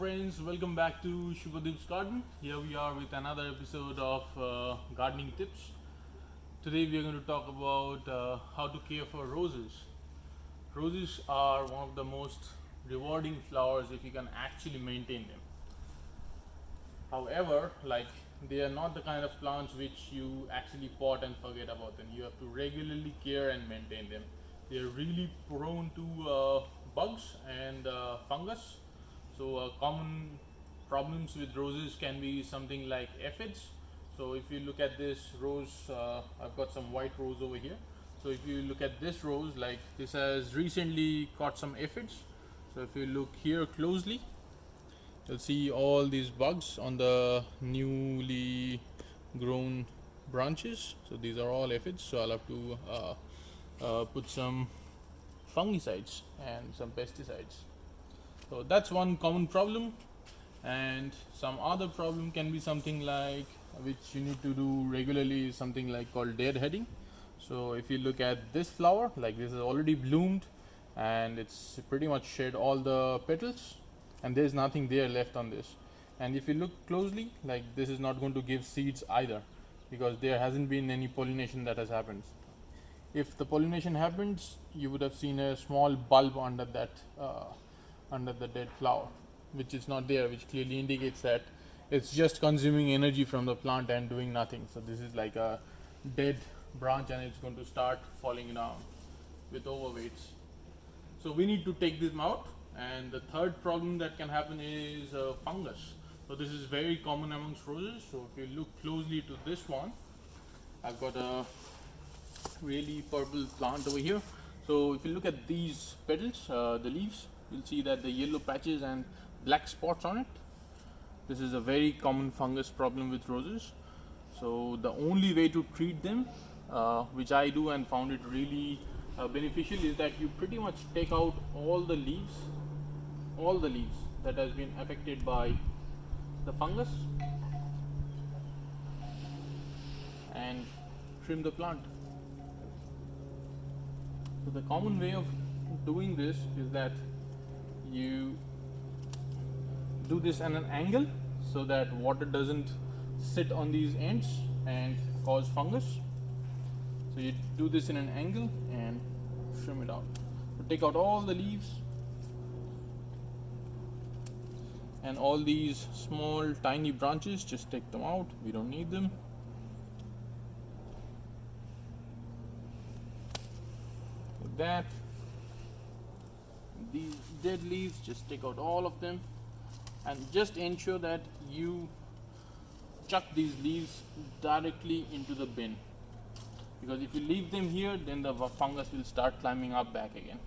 friends, welcome back to Shubhadeep's Garden. Here we are with another episode of gardening tips. Today we are going to talk about how to care for roses. Roses are one of the most rewarding flowers if you can actually maintain them. However, they are not the kind of plants which you actually pot and forget about them. You have to regularly care and maintain them. They are really prone to bugs and fungus. So common problems with roses can be something like aphids. So if you look at this rose, I've got some white rose over here. So if you look at this rose, like this has recently caught some aphids. So if you look here closely, you'll see all these bugs on the newly grown branches. So these are all aphids. So I'll have to put some fungicides and some pesticides. So that's one common problem, and some other problem can be something like which you need to do regularly is something like called deadheading. So if you look at this flower, like this is already bloomed and it's pretty much shed all the petals and there's nothing there left on this. And if you look closely, like this is not going to give seeds either because there hasn't been any pollination that has happened. If the pollination happens, you would have seen a small bulb under that under the dead flower, which is not there, which clearly indicates that it's just consuming energy from the plant and doing nothing. So this is like a dead branch and it's going to start falling down with overweights. So we need to take them out. And the third problem that can happen is fungus. So this is very common amongst roses. So if you look closely to this one, I've got a really purple plant over here. So if you look at these petals, the leaves, you'll see that the yellow patches and black spots on it. This is a very common fungus problem with roses. So the only way to treat them, which I do and found it really beneficial, is that you pretty much take out all the leaves that has been affected by the fungus and trim the plant. So the common way of doing this is that you do this at an angle so that water doesn't sit on these ends and cause fungus. So you do this in an angle and trim it out. So take out all the leaves and all these small tiny branches, just take them out, we don't need them. Like that. These dead leaves, just take out all of them and just ensure that you chuck these leaves directly into the bin, because if you leave them here, then the fungus will start climbing up back again.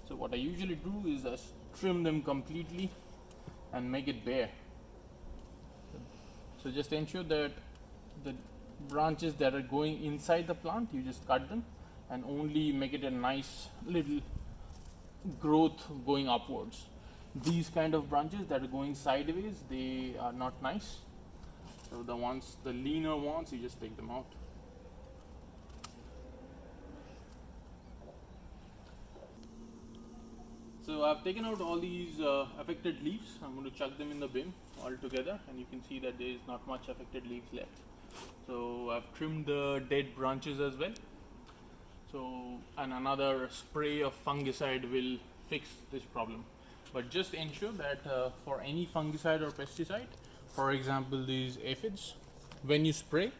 So what I usually do is just trim them completely and make it bare. So just ensure that the branches that are going inside the plant, you just cut them and only make it a nice little growth going upwards. These kind of branches that are going sideways, they are not nice. So the leaner ones, you just take them out. So I've taken out all these affected leaves. I'm going to chuck them in the bin all together, and you can see that there is not much affected leaves left. So I've trimmed the dead branches as well. So, and another spray of fungicide will fix this problem. But just ensure that for any fungicide or pesticide, for example these aphids, when you spray,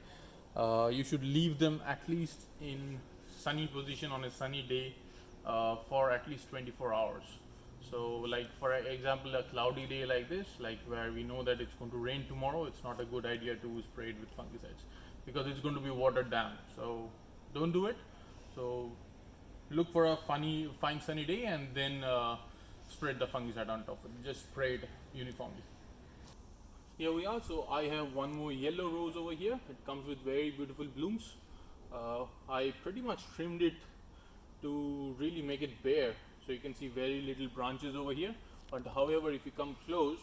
you should leave them at least in sunny position on a sunny day for at least 24 hours. So like for example a cloudy day like this, like where we know that it's going to rain tomorrow, it's not a good idea to spray it with fungicides because it's going to be watered down. So don't do it. So look for a fine sunny day and then spread the fungicide on top of it. Just spray it uniformly. Here we are. So I have one more yellow rose over here. It comes with very beautiful blooms. I pretty much trimmed it to really make it bare. So you can see very little branches over here. But however, if you come close,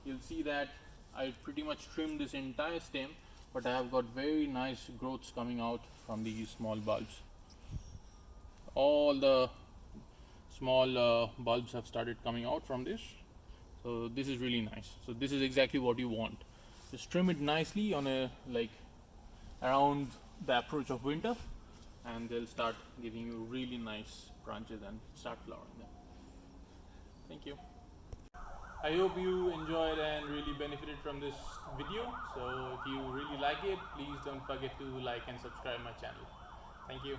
you'll see that I pretty much trimmed this entire stem, but I have got very nice growths coming out from these small bulbs. All the small bulbs have started coming out from this. So this is really nice. So this is exactly what you want. Just trim it nicely on a like around the approach of winter, and they'll start giving you really nice branches and start flowering them. Thank you. I hope you enjoyed and really benefited from this video. So if you really like it, please don't forget to like and subscribe my channel. Thank you.